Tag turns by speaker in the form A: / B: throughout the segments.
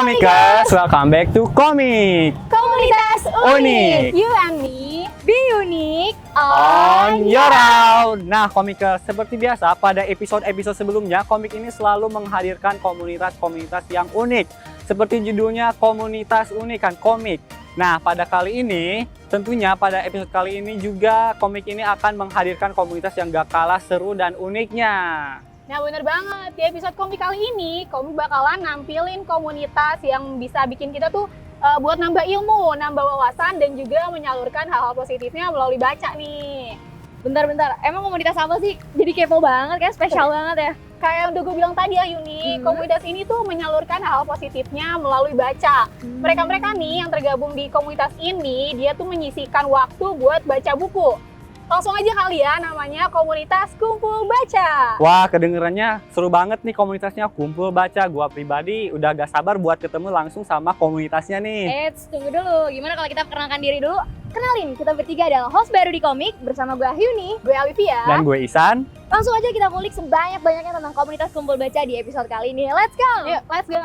A: Komikers, welcome back to Komik
B: Komunitas
A: Unik.
B: You and me, be unique
A: on your own. Nah, Komikers, seperti biasa pada episode-episode sebelumnya, Komik ini selalu menghadirkan komunitas-komunitas yang unik. Seperti judulnya Komunitas Unik kan, Komik. Nah, pada kali ini, tentunya pada episode kali ini juga Komik ini akan menghadirkan komunitas yang gak kalah seru dan uniknya.
B: Nah bener banget, di episode komik kali ini Komik bakalan nampilin komunitas yang bisa bikin kita tuh buat nambah ilmu, nambah wawasan, dan juga menyalurkan hal-hal positifnya melalui baca nih.
C: Bentar, emang komunitas apa sih? Jadi kepo banget, kayak spesial banget ya.
B: Kayak yang udah gue bilang tadi ya Yuni, komunitas ini tuh menyalurkan hal positifnya melalui baca. Mereka-mereka nih yang tergabung di komunitas ini, dia tuh menyisihkan waktu buat baca buku. Langsung aja kali ya, namanya Komunitas Kumpul Baca.
A: Wah, kedengerannya seru banget nih komunitasnya, Kumpul Baca. Gua pribadi udah gak sabar buat ketemu langsung sama komunitasnya nih.
C: Tunggu dulu. Gimana kalau kita perkenalkan diri dulu? Kenalin, kita bertiga adalah host baru di Komik bersama gue Hyuni.
B: Gue Alivia.
A: Dan gue Isan.
C: Langsung aja kita kulik sebanyak-banyaknya tentang komunitas Kumpul Baca di episode kali ini. Let's go!
B: Yuk, let's go!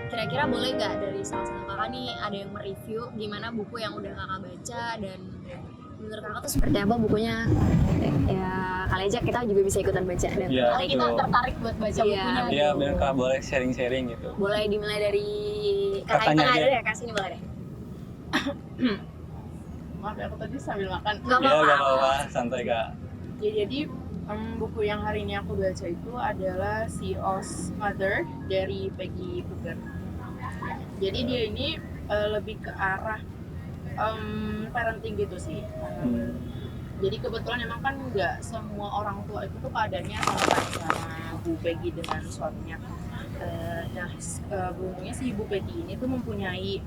C: Kira-kira boleh nggak dari salah satu kakak nih ada yang mereview gimana buku yang udah kakak baca dan menurut kakak tuh seperti apa bukunya? Ya kali aja kita juga bisa ikutan baca dan
A: Iya,
C: kali kita
A: betul.
C: tertarik buat baca
B: Iya,
C: bukunya.
A: Iya, bener Kak, boleh sharing-sharing gitu.
C: Boleh dimulai dari kakak
A: Kakaknya
C: yang tengah
A: aja.
C: dulu ya, kasih ini boleh deh.
D: Maaf ya, aku tadi sambil makan.
C: Gak
A: Iya,
C: apa-apa.
A: gak apa-apa, santai Kak.
D: Ya, jadi buku yang hari ini aku baca itu adalah CEO's Mother dari Peggy Puger. Jadi dia ini lebih ke arah parenting gitu sih. Jadi kebetulan emang kan nggak semua orang tua itu tuh keadaannya sama Bu Peggy dengan suaminya. Beruntungnya si Bu Peggy ini tuh mempunyai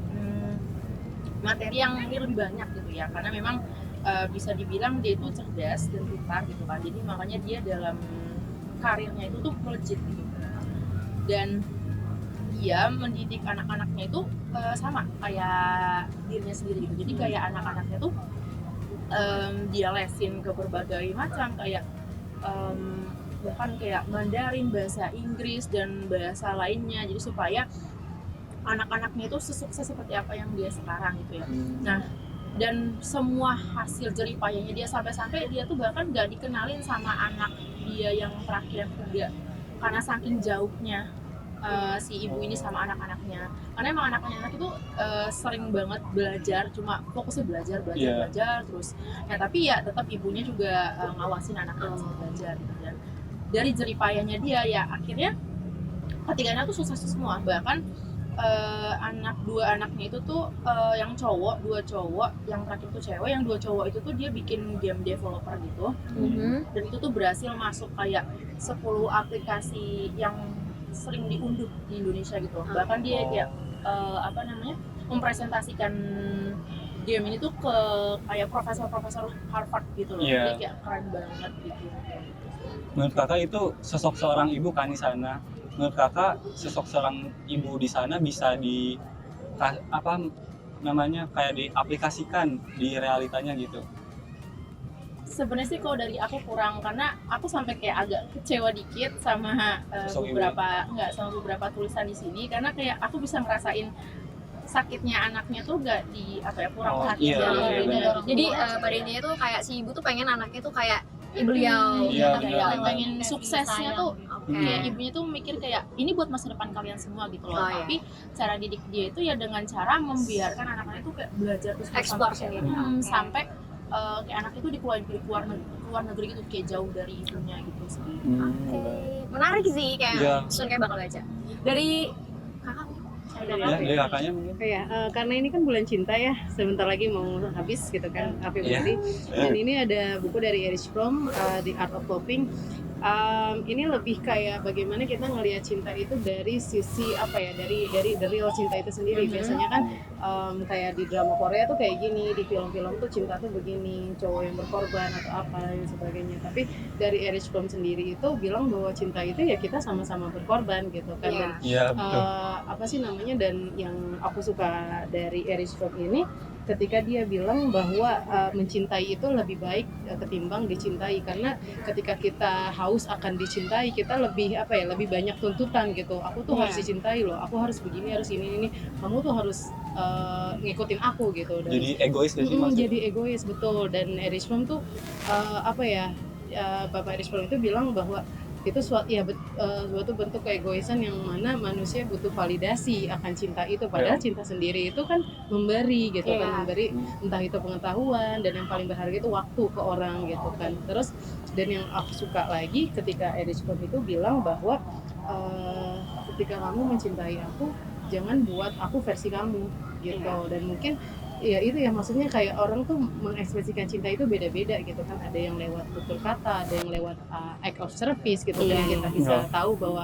D: materi yang lebih banyak gitu ya, karena memang bisa dibilang dia itu cerdas dan pintar gitu kan. Jadi makanya dia dalam karirnya itu tuh melejit gitu. Dan dia mendidik anak-anaknya itu sama kayak dirinya sendiri gitu. Jadi kayak anak-anaknya tuh dia lesin ke berbagai macam kayak bahkan kayak Mandarin, bahasa Inggris dan bahasa lainnya. Jadi supaya anak-anaknya itu sesukses seperti apa yang dia sekarang gitu ya. Nah, dan semua hasil jeripayahnya dia sampai-sampai dia tuh bahkan gak dikenalin sama anak dia yang terakhir juga karena saking jauhnya si ibu ini sama anak-anaknya. Karena emang anak-anak itu sering banget belajar, cuma fokusnya belajar terus. Ya tapi ya tetap ibunya juga ngawasin anak-anak belajar gitu. Dan dari jeripayahnya dia ya akhirnya ketiganya tuh sukses semua. Bahkan dua anaknya itu tuh yang cowok, dua cowok, yang terakhir tuh cewek, yang dua cowok itu tuh dia bikin game developer gitu. Dan itu tuh berhasil masuk kayak 10 aplikasi yang sering diunduh di Indonesia gitu. Bahkan dia kayak mempresentasikan game ini tuh ke kayak profesor-profesor Harvard gitu loh.
A: Yeah.
D: Jadi kayak keren banget gitu.
A: Menurut Kakak itu sosok seorang ibu kan di sana. Menurut Kakak sosok seorang ibu di sana bisa kayak diaplikasikan di realitanya gitu.
D: Sebenarnya sih kalau dari aku kurang, karena aku sampai kayak agak kecewa dikit sama beberapa tulisan di sini, karena kayak aku bisa ngerasain sakitnya anaknya tuh gak kurang perhatian.
A: Iya.
C: Jadi pada intinya tuh kayak si ibu tuh pengen anaknya tuh kayak beliau.
A: Iya,
D: Kayak
A: benar.
D: pengen suksesnya tuh kayak
C: Oke.
D: ibunya tuh mikir kayak ini buat masa depan kalian semua gitu loh.
C: Oh, iya.
D: Tapi cara didik dia itu ya dengan cara membiarkan anak-anaknya tuh kayak belajar terus
C: Explore
D: sampai,
C: sendiri. Oke.
D: sampai kayak anak itu dikeluarin dari luar negeri gitu, kayak jauh dari ibunya gitu sih.
C: Oke. Menarik sih, kayak
A: Iya.
C: Sun kayak bakal baca. Dari kakak
A: Dari kakaknya mungkin.
E: Ya, karena ini kan bulan cinta ya, sebentar lagi mau habis gitu kan, Februari. Dan ini ada buku dari Erich Fromm, The Art of Loving. Ini lebih kayak bagaimana kita ngelihat cinta itu dari sisi apa ya, dari the real cinta itu sendiri. Biasanya kan kayak di drama Korea tuh kayak gini, di film-film tuh cinta tuh begini, cowok yang berkorban atau apa dan sebagainya. Tapi dari Erich Fromm sendiri itu bilang bahwa cinta itu ya kita sama-sama berkorban gitu kan. Dan
A: Iya, betul.
E: apa sih namanya, dan yang aku suka dari Erich Fromm ini ketika dia bilang bahwa mencintai itu lebih baik ketimbang dicintai, karena ketika kita haus akan dicintai kita lebih apa ya, lebih banyak tuntutan gitu. Aku tuh harus dicintai loh, aku harus begini, harus ini, kamu tuh harus ngikutin aku gitu. Dan
A: Jadi egois gak sih maksudnya?
E: jadi egois, betul. Dan Erich Fromm tuh apa ya, Bapak Erich Fromm itu bilang bahwa itu suatu bentuk keegoisan yang mana manusia butuh validasi akan cinta itu, padahal cinta sendiri itu kan memberi gitu kan, memberi entah itu pengetahuan, dan yang paling berharga itu waktu ke orang gitu kan. Terus dan yang aku suka lagi ketika Erich Fromm itu bilang bahwa ketika kamu mencintai aku, jangan buat aku versi kamu gitu. Dan mungkin ya itu ya, maksudnya kayak orang tuh mengekspresikan cinta itu beda-beda gitu kan. Ada yang lewat tutur kata, ada yang lewat act of service gitu. Dan kita bisa tahu bahwa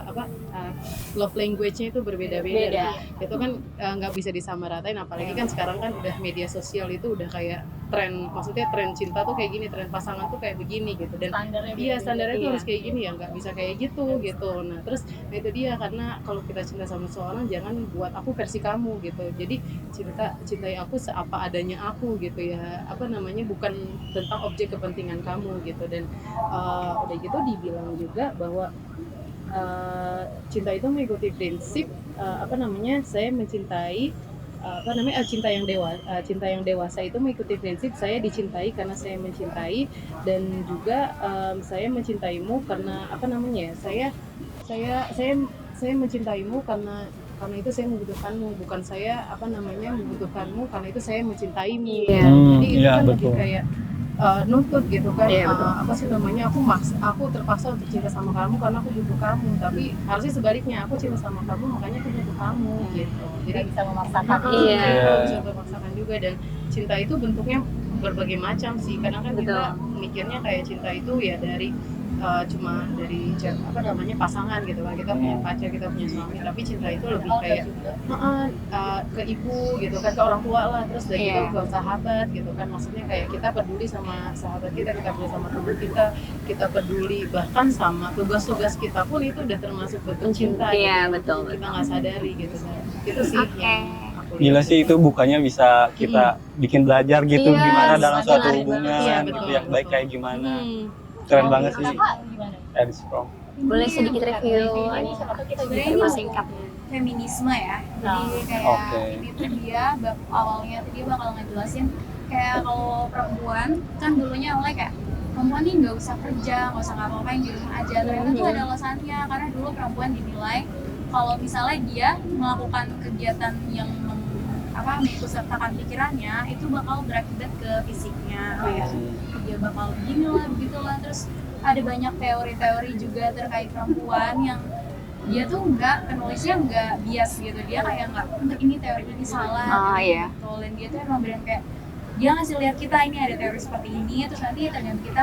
E: love language-nya itu berbeda-beda. Itu kan nggak bisa disamaratain, apalagi kan sekarang kan udah media sosial itu udah kayak tren, maksudnya tren cinta tuh kayak gini, tren pasangan tuh kayak begini gitu. Dan standarnya tuh harus kayak gini ya, nggak bisa kayak gitu gitu. Nah terus itu dia, karena kalau kita cinta sama seseorang jangan buat aku versi kamu gitu. Jadi cintai aku apa adanya aku gitu ya, apa namanya, bukan tentang objek kepentingan kamu gitu. Dan udah gitu dibilang juga bahwa cinta itu mengikuti prinsip apa namanya, saya mencintai cinta yang dewasa itu mengikuti prinsip saya dicintai karena saya mencintai, dan juga saya mencintaimu karena apa namanya ya, saya mencintaimu karena itu saya membutuhkanmu, bukan saya apa namanya membutuhkanmu karena itu saya mencintaimu. Jadi itu kan lebih kayak nuntut gitu kan, apa sih namanya, aku terpaksa untuk cinta sama kamu karena aku butuh kamu, tapi harusnya sebaliknya, aku cinta sama kamu makanya aku butuh kamu gitu. Jadi
B: bisa memaksakan.
E: bisa memaksakan juga. Dan cinta itu bentuknya berbagai macam sih, karena kan kita mikirnya kayak cinta itu ya dari cuma dari apa namanya pasangan gitu kan, kita punya pacar, kita punya suami, tapi cinta itu lebih kayak ke ibu gitu kan, ke orang tua lah, terus dari itu ke sahabat gitu kan, maksudnya kayak kita peduli sama sahabat kita peduli sama teman kita peduli bahkan sama tugas-tugas kita pun itu udah termasuk bentuk cinta gitu. Kita nggak sadari gitu kan. Itu sih yang aku
A: Gila
E: lihat.
A: sih, itu bukannya bisa kita bikin belajar gitu gimana dalam suatu hubungan gitu, yang baik kayak gimana. Keren banget sih Erich Fromm.
C: Boleh sedikit review
B: Sebenarnya
C: singkat.
B: feminisme ya. Jadi kayak ini tuh dia awalnya tuh dia bakal ngejelasin kayak kalau perempuan kan dulunya awalnya kayak perempuan nih nggak usah kerja, nggak usah ngapa-ngapain di rumah aja. Ternyata tuh ada alasannya, karena dulu perempuan dinilai kalau misalnya dia melakukan kegiatan yang mengikutsertakan pikirannya itu bakal berakibat ke fisiknya, kayak dia bakal begini lah, begitulah. Terus ada banyak teori-teori juga terkait perempuan yang dia tuh penulisnya nggak bias gitu, dia kayak nggak ini teori ini salah gitu. Dan dia tuh emang bener kayak dia ngasih lihat kita ini ada teori seperti ini, terus nanti ternyata kita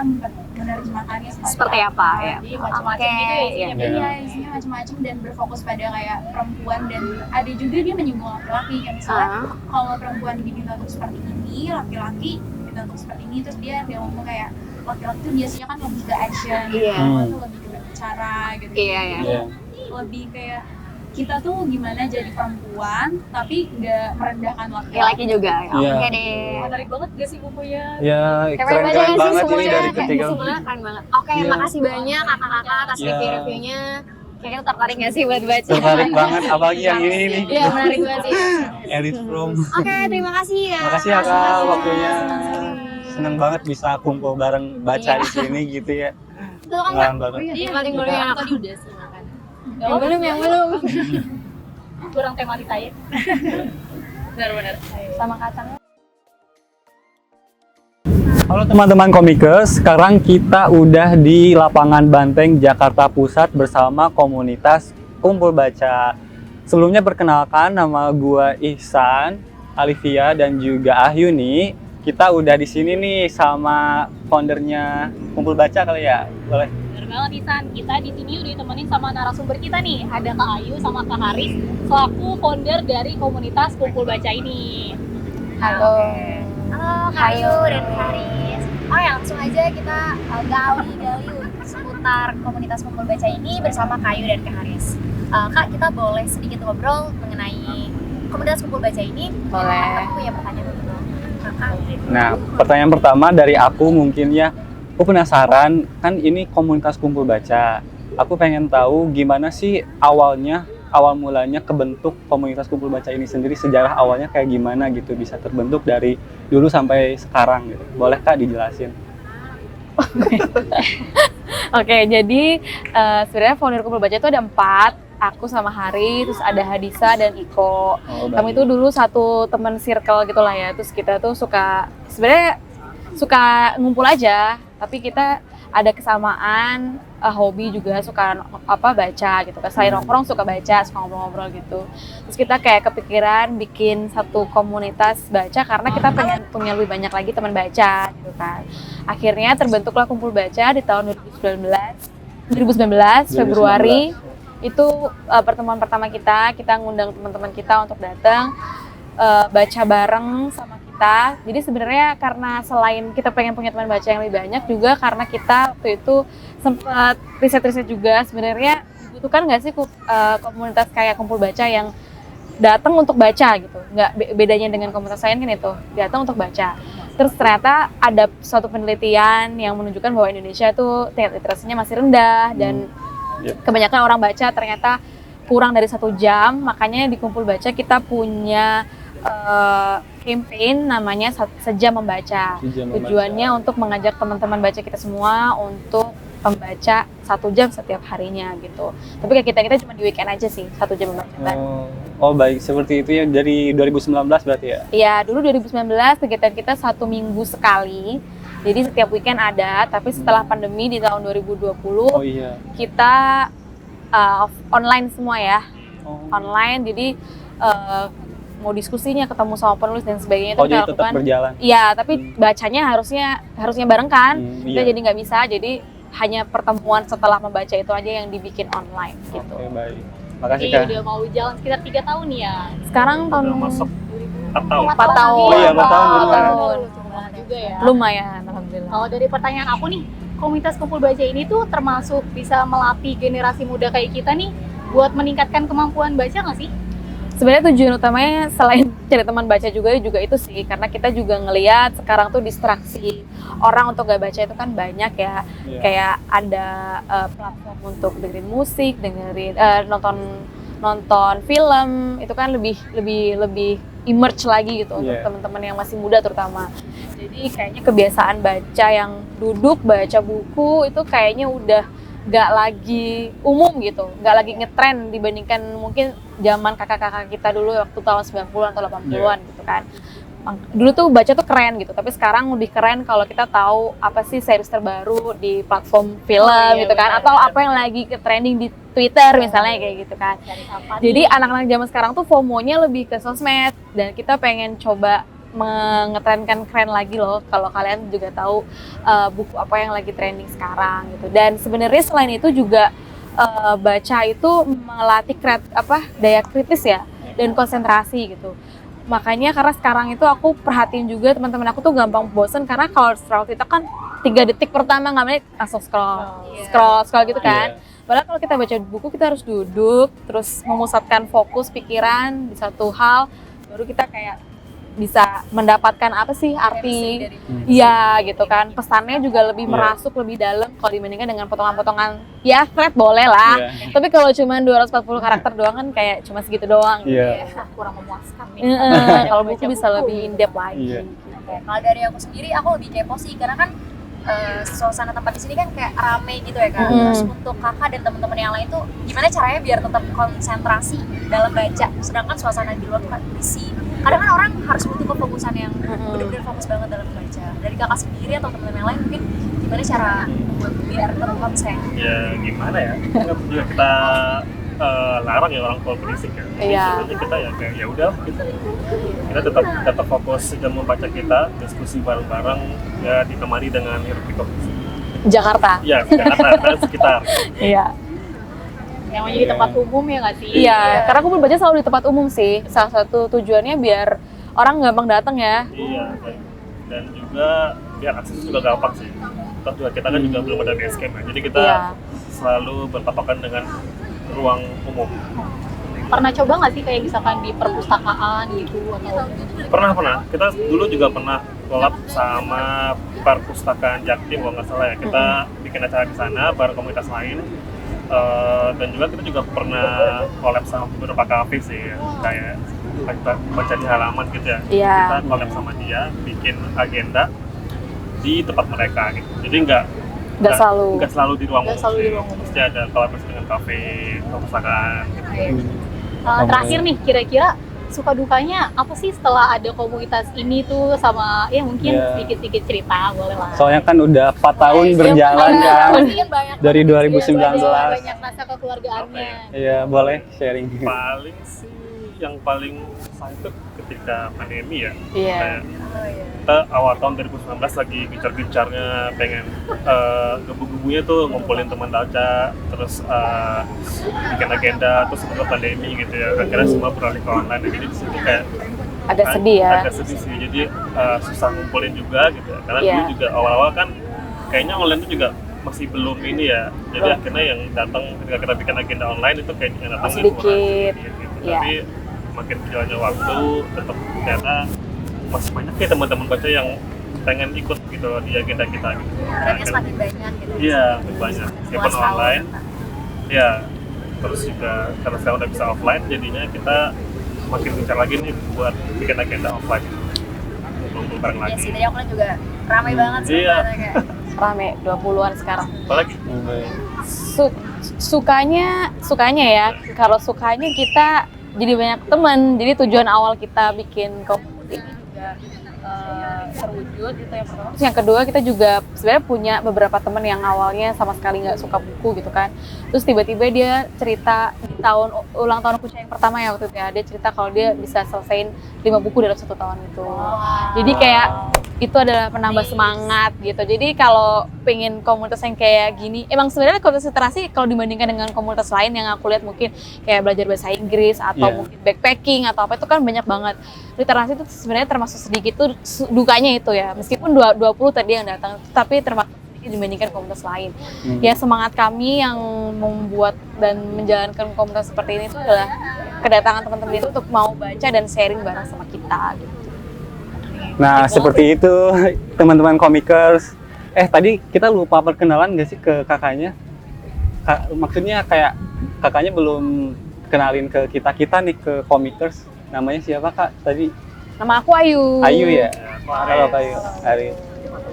B: menerjemahkannya
C: Seperti apa ya?
B: Jadi macam-macam gitu ya isinya, isinya macam-macam, dan berfokus pada kayak perempuan, dan ada juga dia menyinggung laki-laki, kayak misalnya kalau perempuan diminta untuk seperti ini, laki-laki diminta untuk seperti ini, terus dia ngomong kayak laki-laki tuh biasanya kan lebih ke action, perempuan tuh lebih ke berbicara gitu. Lebih kayak kita tuh gimana jadi perempuan tapi nggak merendahkan
C: laki-laki juga. Oke deh.
B: Menarik banget gak sih bukunya?
A: Ya, keren banget ini dari ketiga.
C: Semuanya keren banget. Oke, makasih banyak kakak-kakak atas review-reviewnya. Kayaknya tertarik gak sih buat baca?
A: Tertarik banget, apalagi yang ini nih.
C: Iya, menarik banget sih.
A: Erich Fromm.
C: Oke, terima kasih ya.
A: Makasih ya Kak waktunya. Seneng banget bisa kumpul bareng baca di sini gitu ya. Senang banget.
C: Iya, paling dulu yang
B: tadi udah sih makan.
C: Yang belum.
B: Kurang tema ditain. Benar-benar. Sama kacangnya.
A: Halo teman-teman komikers, sekarang kita udah di lapangan Banteng, Jakarta Pusat bersama komunitas Kumpul Baca. Sebelumnya perkenalkan, nama gua Ihsan, Alivia dan juga Ahyu nih. Kita udah di sini nih sama foundernya Kumpul Baca kali ya. Boleh.
B: Bener banget Isan, kita di sini udah ditemenin sama narasumber kita nih. Ada Kak Ayu sama Kak Haris selaku founder dari komunitas Kumpul Baca ini.
C: Halo Kak Ayu dan Kak Haris. Oh ya, langsung aja kita gali seputar komunitas Kumpul Baca ini bersama Kak Ayu dan Kak Haris. Kak, kita boleh sedikit ngobrol mengenai komunitas Kumpul Baca ini?
B: Boleh.
C: Aku punya pertanyaan dulu. Kakak.
A: Nah, pertanyaan pertama dari aku mungkin ya, aku penasaran, kan ini komunitas Kumpul Baca. Aku pengen tahu gimana sih awal mulanya kebentuk komunitas Kumpul Baca ini sendiri, sejarah awalnya kayak gimana gitu, bisa terbentuk dari dulu sampai sekarang gitu. Boleh Kak dijelasin?
F: Oke, jadi sebenarnya founder Kumpul Baca itu ada 4. Aku sama Hari, terus ada Hadisa dan Iko. Kami itu dulu satu teman circle gitu lah ya. Terus kita tuh sebenarnya suka ngumpul aja, tapi kita ada kesamaan hobi juga, suka baca gitu. Selain nongkrong suka baca, suka ngobrol-ngobrol gitu. Terus kita kayak kepikiran bikin satu komunitas baca karena kita pengen punya lebih banyak lagi teman baca gitu kan. Akhirnya terbentuklah Kumpul Baca di tahun 2019 Februari. Itu pertemuan pertama kita ngundang teman-teman kita untuk datang baca bareng sama kita. Jadi sebenarnya karena selain kita pengen punya teman baca yang lebih banyak, juga karena kita waktu itu sempat riset-riset juga sebenarnya dibutuhkan nggak sih komunitas kayak Kumpul Baca yang datang untuk baca gitu. Nggak bedanya dengan komunitas lain kan itu, datang untuk baca. Terus ternyata ada suatu penelitian yang menunjukkan bahwa Indonesia itu tingkat literasinya masih rendah dan kebanyakan orang baca ternyata kurang dari 1 jam. Makanya di Kumpul Baca kita punya campaign namanya Sejam Membaca. Tujuannya untuk mengajak teman-teman baca kita semua untuk membaca 1 jam setiap harinya gitu. Tapi kayak kita cuma di weekend aja sih 1 jam membaca.
A: Oh baik, seperti itu ya, dari 2019 berarti ya? Iya,
F: dulu 2019 kegiatan kita 1 minggu sekali. Jadi setiap weekend ada, tapi setelah pandemi di tahun 2020 kita online semua ya. Online, jadi mau diskusinya, ketemu sama penulis dan sebagainya itu
A: kita tetap berjalan? Iya,
F: tapi bacanya harusnya bareng kan. Kita jadi nggak bisa, jadi hanya pertemuan setelah membaca itu aja yang dibikin online gitu.
A: Oke, baik. Makasih
B: Kak.
A: Kak.
B: Udah mau jalan sekitar 3 tahun nih ya.
F: Sekarang tahun
A: masuk
F: 4 tahun.
A: Oh iya, 4 tahun.
B: Juga ya.
F: Lumayan, alhamdulillah.
B: Kalau dari pertanyaan aku nih, komunitas Kumpul Baca ini tuh termasuk bisa melatih generasi muda kayak kita nih buat meningkatkan kemampuan baca nggak sih?
F: Sebenarnya tujuan utamanya selain cari teman baca juga itu sih, karena kita juga ngelihat sekarang tuh distraksi orang untuk gak baca itu kan banyak ya. Kayak ada platform untuk dengerin musik, nonton film, itu kan lebih emerge lagi gitu untuk teman-teman yang masih muda terutama. Jadi kayaknya kebiasaan baca yang duduk baca buku itu kayaknya udah nggak lagi umum gitu, nggak lagi ngetren dibandingkan mungkin zaman kakak-kakak kita dulu waktu tahun 90-an atau 80-an gitu kan. Dulu tuh baca tuh keren gitu, tapi sekarang lebih keren kalau kita tahu apa sih series terbaru di platform film gitu kan, atau apa yang lagi trending di Twitter misalnya kayak gitu kan. Jadi anak-anak zaman sekarang tuh FOMO-nya lebih ke sosmed, dan kita pengen coba mengetrenkan keren lagi loh, kalau kalian juga tahu buku apa yang lagi trending sekarang gitu. Dan sebenarnya selain itu juga baca itu melatih daya kritis ya dan konsentrasi gitu. Makanya karena sekarang itu aku perhatiin juga teman-teman aku tuh gampang bosen, karena kalau scroll kita kan 3 detik pertama nggak menit langsung scroll gitu kan. Padahal kalau kita baca buku kita harus duduk terus memusatkan fokus pikiran di satu hal, baru kita kayak bisa mendapatkan apa sih arti gitu kan, pesannya juga lebih merasuk, lebih dalam kalau dibandingkan dengan potongan-potongan ya thread boleh lah, tapi kalau cuma 240 karakter doang kan kayak cuma segitu doang
B: kurang memuaskan nih.
F: Kalau buku bisa lebih in depth lagi.
C: Kalau dari aku sendiri aku lebih kepo sih, karena kan suasana tempat di sini kan kayak rame gitu ya kan. Terus untuk kakak dan teman-teman yang lain tuh gimana caranya biar tetap konsentrasi dalam baca, sedangkan suasana di luar tuh kan berisik. Kadang kan orang harus butuh kefokusan yang benar-benar fokus banget dalam baca. Dari kakak sendiri atau teman-teman yang lain mungkin gimana cara buat biar tetap konsen?
G: Ya gimana ya? Juga kita larang ya orang tua berisik ya. Jadi
F: Iya.
G: sebenarnya kita ya kayak ya udah gitu. Kita tetap fokus jam membaca kita, diskusi bareng-bareng ya ditemani dengan hiruk pikuk.
F: Jakarta.
G: Ya, Jakarta dan sekitar.
F: Iya.
B: Yang menjadi tempat umum ya nggak sih?
F: Iya, karena kumpul baca selalu di tempat umum sih. Salah satu tujuannya biar orang gampang datang ya.
G: Iya, dan juga biar aksesnya juga gampang sih. Toh juga kita kan juga belum ada base camp ya. Jadi kita
F: Iya.
G: selalu berpatokan dengan ruang umum.
B: Pernah coba nggak sih kayak misalkan di perpustakaan gitu atau
G: Pernah. Kita dulu juga pernah collab sama perpustakaan Jaktim kalau nggak salah ya. Kita bikin acara di sana bareng komunitas lain. Dan juga kita juga pernah collab sama beberapa kafe sih ya. Kayak baca di halaman gitu ya.
F: Iya.
G: Kita collab sama dia, bikin agenda di tempat mereka gitu. Jadi nggak selalu di ruang
B: Nggak
G: umum.
B: selalu di
G: sih.
B: ruang umum.
G: Mesti ada kolaborasi dengan kafe, perpustakaan gitu.
B: terakhir nih kira-kira suka dukanya apa sih setelah ada komunitas ini tuh sama ya mungkin
A: Iya.
B: sedikit-sedikit cerita boleh lah.
A: Soalnya kan udah 4 tahun berjalan kan.
B: Pasti kan banyak
A: Dari
B: banget
A: 2019.
B: banyak rasa kekeluargaannya.
A: Iya, boleh sharing.
G: Paling sih yang paling susah itu ketika pandemi ya.
F: Iya.
G: Kayak kita awal tahun 2019 lagi gencar-gencarnya pengen gebu-gebunya tuh ngumpulin teman baca, terus bikin agenda, terus sebelum pandemi gitu ya. Akhirnya semua beralih ke online. Jadi di situ kayak
F: Agak sedih ya.
G: agak sedih sih. Jadi susah ngumpulin juga gitu ya. Karena
F: Iya.
G: dulu juga awal-awal kan kayaknya online itu juga masih belum ini ya. Jadi akhirnya yang datang ketika kita bikin agenda online itu kayak yang datang
F: Sedikit.
G: gitu.
F: Iya.
G: Tapi makin berjalannya waktu tetap ternyata masih banyak ya teman-teman baca yang pengen ikut gitu loh di agenda kita gitu.
C: Trennya semakin banyak gitu.
G: Iya, lebih banyak. Meskipun
C: Setelah
G: online,
C: setahun.
G: ya terus juga karena sekarang udah bisa offline, jadinya kita makin gencar lagi nih buat bikin agenda offline. Ngumpul bareng
C: Iya
G: lagi.
C: sih, tadi aku lihat juga ramai banget sih.
G: Iya.
C: Kayak
F: Rame 20-an sekarang.
G: Apalagi
F: Sukanya ya. Kalau sukanya kita jadi banyak teman. Jadi tujuan awal kita bikin komunitas ini juga terwujud itu yang pertama. Terus yang kedua kita juga sebenarnya punya beberapa teman yang awalnya sama sekali nggak suka buku gitu kan. Terus tiba-tiba dia cerita di ulang tahun kuliah yang pertama ya waktu itu ya, dia cerita kalau dia bisa selesaiin 5 buku dalam 1 tahun itu. Jadi kayak itu adalah penambah semangat gitu. Jadi kalau pengen komunitas yang kayak gini, emang sebenarnya komunitas literasi kalau dibandingkan dengan komunitas lain yang aku lihat mungkin kayak belajar bahasa Inggris atau
A: Iya.
F: mungkin backpacking atau apa itu kan banyak banget. Literasi itu sebenarnya termasuk sedikit tuh dukanya itu ya. Meskipun 20 tadi yang datang, tapi termasuk sedikit dibandingkan komunitas lain. Ya semangat kami yang membuat dan menjalankan komunitas seperti ini itu adalah kedatangan teman-teman itu untuk mau baca dan sharing bareng sama kita gitu.
A: Nah, seperti itu teman-teman komikers. Tadi kita lupa perkenalan nggak sih ke kakaknya? Maksudnya kayak kakaknya belum kenalin ke kita nih, ke komikers. Namanya siapa kak tadi?
F: Nama aku Ayu.
A: Ayu ya?
G: Halo,
A: Halo Kak Ayu. Aris.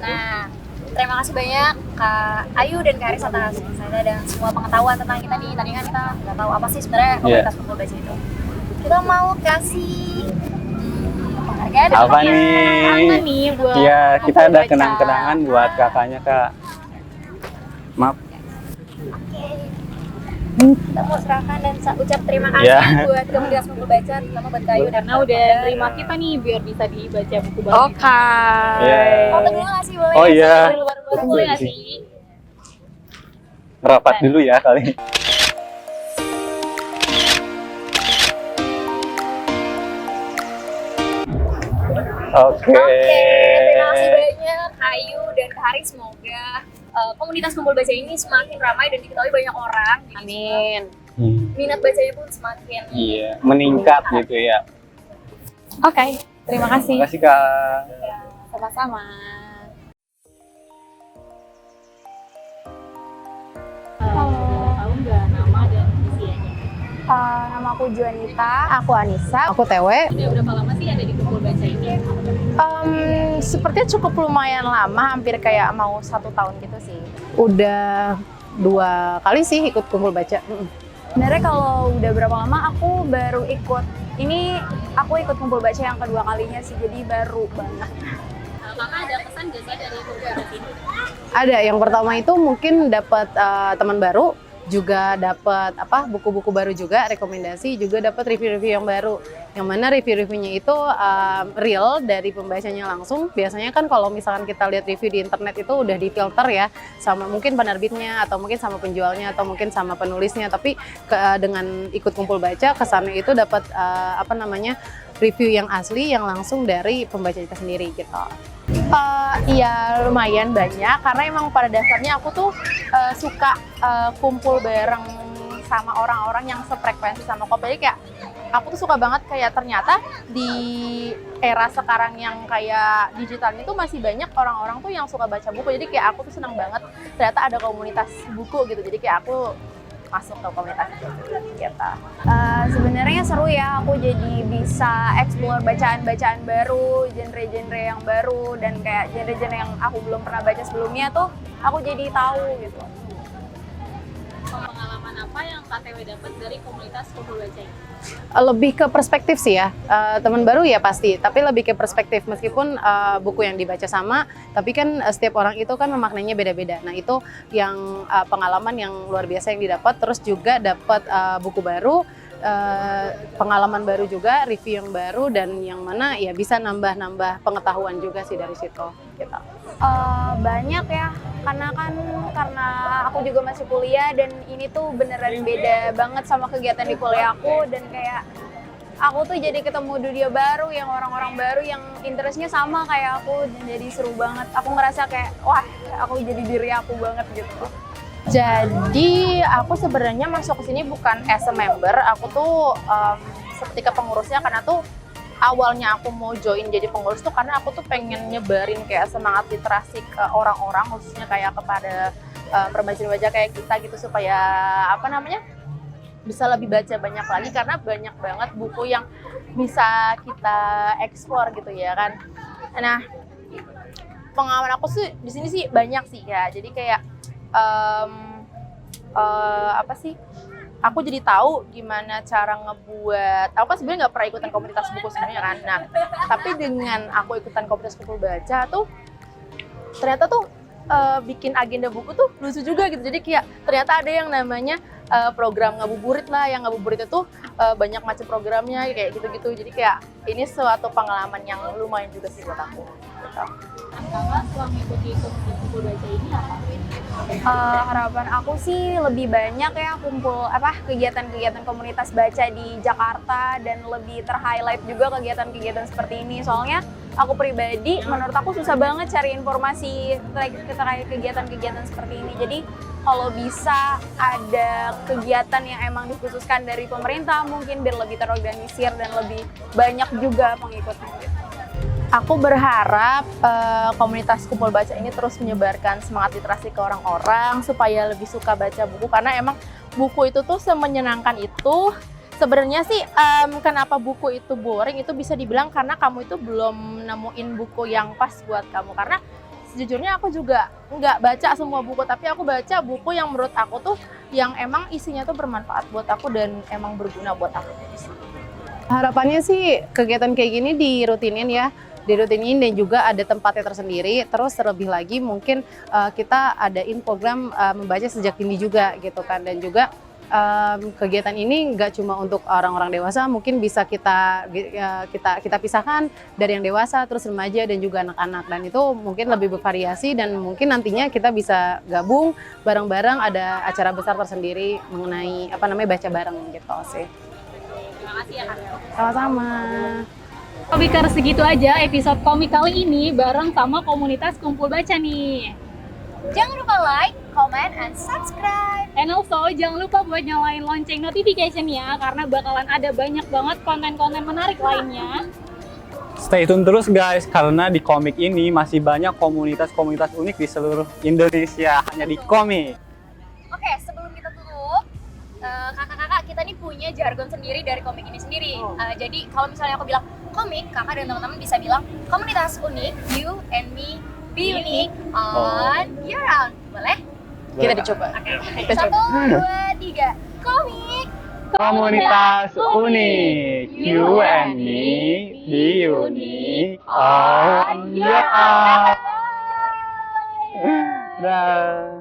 C: Nah, terima kasih banyak Kak Ayu dan Kak Aris atas insight dan semua pengetahuan tentang kita nih. Tadi kan kita nggak tahu apa sih sebenarnya komunitas kumpul baca itu. Kita mau kasih penghargaan.
A: Apa
C: ya?
A: nih?
B: Apa nih buat
A: Iya, kita
B: kumpul
A: ada
B: baca?
A: kenang-kenangan buat kakaknya kak. Maaf.
C: Kita mau serahkan dan ucap terima kasih
A: Iya.
C: buat komunitas kumpul baca, terutama buat Kak Ayu dan
B: Karena udah terima kita nih biar bisa dibaca buku baru.
F: Oke.
A: Iya.
C: Foto dulu nggak sih boleh?
A: Oh iya.
B: Baru boleh nggak sih?
A: Rapat dulu ya kali. Oke.
C: Terima kasih banyak Kak Ayu dan Kak Haris. Semoga komunitas kumpul baca ini semakin ramai dan diketahui banyak orang. Jadi
F: Amin.
C: minat bacanya pun semakin
A: Iya, meningkat gitu ya.
F: Oke, terima kasih.
A: Terima kasih kak.
F: Sama-sama.
B: Tahu nggak nama dan usianya?
H: Nama aku Juanita, aku Anissa, aku Tewe.
B: Udah berapa lama sih ada di kumpul baca ini?
H: Sepertinya cukup lumayan lama, hampir kayak mau 1 tahun gitu sih. Udah 2 kali sih ikut kumpul baca.
I: Sebenarnya kalau udah berapa lama aku baru ikut ini, aku ikut kumpul baca yang kedua kalinya sih, jadi baru banget.
B: Kakak ada pesan nggak sih dari kumpul baca ini?
H: Ada, yang pertama itu mungkin dapat teman baru, juga dapat buku-buku baru juga, rekomendasi, juga dapat review-review yang baru. Yang mana review-reviewnya itu real dari pembacanya langsung. Biasanya kan kalau misalkan kita lihat review di internet itu udah difilter ya, sama mungkin penerbitnya atau mungkin sama penjualnya atau mungkin sama penulisnya. Tapi dengan ikut kumpul baca, kesannya itu dapat review yang asli yang langsung dari pembaca kita sendiri gitu.
F: Iya lumayan banyak karena emang pada dasarnya aku tuh suka kumpul bareng sama orang-orang yang sefrekuensi sama kopi. Jadi kayak aku tuh suka banget kayak ternyata di era sekarang yang kayak digital itu masih banyak orang-orang tuh yang suka baca buku. Jadi kayak aku tuh senang banget ternyata ada komunitas buku gitu. Jadi kayak aku masuk ke komunitas itu gitu.
I: Sebenarnya seru ya, aku jadi bisa explore bacaan-bacaan baru, genre-genre yang baru, dan kayak genre-genre yang aku belum pernah baca sebelumnya tuh aku jadi tahu gitu.
F: Pengalaman apa yang KTW dapat dari komunitas kumpul baca ini?
H: Lebih ke perspektif sih ya, teman baru ya pasti, tapi lebih ke perspektif meskipun buku yang dibaca sama, tapi kan setiap orang itu kan memaknainya beda-beda. Nah itu yang pengalaman yang luar biasa yang didapat, terus juga dapat buku baru, pengalaman baru juga, review yang baru, dan yang mana ya bisa nambah-nambah pengetahuan juga sih dari situ. Gitu.
I: Banyak ya, karena aku juga masih kuliah dan ini tuh beneran beda banget sama kegiatan di kuliah aku, dan kayak aku tuh jadi ketemu dunia baru yang orang-orang baru yang interestnya sama kayak aku, dan jadi seru banget. Aku ngerasa kayak wah aku jadi diri aku banget gitu.
F: Jadi aku sebenarnya masuk ke sini bukan as a member, aku tuh seperti pengurusnya karena tuh awalnya aku mau join jadi pengurus tuh karena aku tuh pengen nyebarin kayak semangat literasi ke orang-orang, khususnya kayak kepada remaja-remaja kayak kita gitu, supaya bisa lebih baca banyak lagi karena banyak banget buku yang bisa kita explore gitu ya kan. Nah, pengalaman aku sih di sini sih banyak sih ya. Jadi kayak aku jadi tahu gimana cara ngebuat. Aku kan sebenarnya nggak pernah ikutan komunitas buku sebenarnya kan. Nah, tapi dengan aku ikutan komunitas kumpul baca tuh ternyata tuh bikin agenda buku tuh lucu juga gitu. Jadi kayak ternyata ada yang namanya program ngabuburit lah, yang ngabuburit itu banyak macam programnya kayak gitu-gitu. Jadi kayak ini suatu pengalaman yang lumayan juga sih buat aku. Gitu.
B: Kakak setelah mengikuti komunitas kumpul baca ini apa?
I: Harapan aku sih lebih banyak ya kegiatan-kegiatan komunitas baca di Jakarta, dan lebih ter-highlight juga kegiatan-kegiatan seperti ini. Soalnya aku pribadi, menurut aku susah banget cari informasi terkait kegiatan-kegiatan seperti ini. Jadi kalau bisa ada kegiatan yang emang dikhususkan dari pemerintah mungkin biar lebih terorganisir dan lebih banyak juga pengikutnya gitu.
F: Aku berharap komunitas kumpul baca ini terus menyebarkan semangat literasi ke orang-orang supaya lebih suka baca buku, karena emang buku itu tuh semenyenangkan itu. Sebenarnya sih kenapa buku itu boring itu bisa dibilang karena kamu itu belum nemuin buku yang pas buat kamu. Karena sejujurnya aku juga nggak baca semua buku, tapi aku baca buku yang menurut aku tuh yang emang isinya tuh bermanfaat buat aku dan emang berguna buat aku.
H: Harapannya sih kegiatan kayak gini dirutinin dan juga ada tempatnya tersendiri. Terus terlebih lagi mungkin kita adain program membaca sejak dini juga gitu kan, dan juga kegiatan ini nggak cuma untuk orang-orang dewasa, mungkin bisa kita pisahkan dari yang dewasa, terus remaja dan juga anak-anak, dan itu mungkin lebih bervariasi, dan mungkin nantinya kita bisa gabung bareng-bareng ada acara besar tersendiri mengenai baca bareng gitu sih.
B: Terima kasih ya Kak.
H: Sama-sama.
B: Komikers, segitu aja episode komik kali ini bareng sama komunitas kumpul baca nih.
I: Jangan lupa like, comment, and subscribe.
B: And also jangan lupa buat nyalain lonceng notification-nya karena bakalan ada banyak banget konten-konten menarik lainnya.
A: Stay tune terus guys, karena di komik ini masih banyak komunitas-komunitas unik di seluruh Indonesia, hanya di komik.
C: Oke, sebelum kita tutup, kakak-kakak kita nih punya jargon sendiri dari komik ini sendiri. Jadi kalau misalnya aku bilang komik, kakak dan teman-teman bisa bilang komunitas unik, you and me be unique on your own. Boleh?
F: Kita dicoba.
C: Oke. 1, 2, 3. Komik.
A: Komunitas unik, you and me be unique on your own. Dah.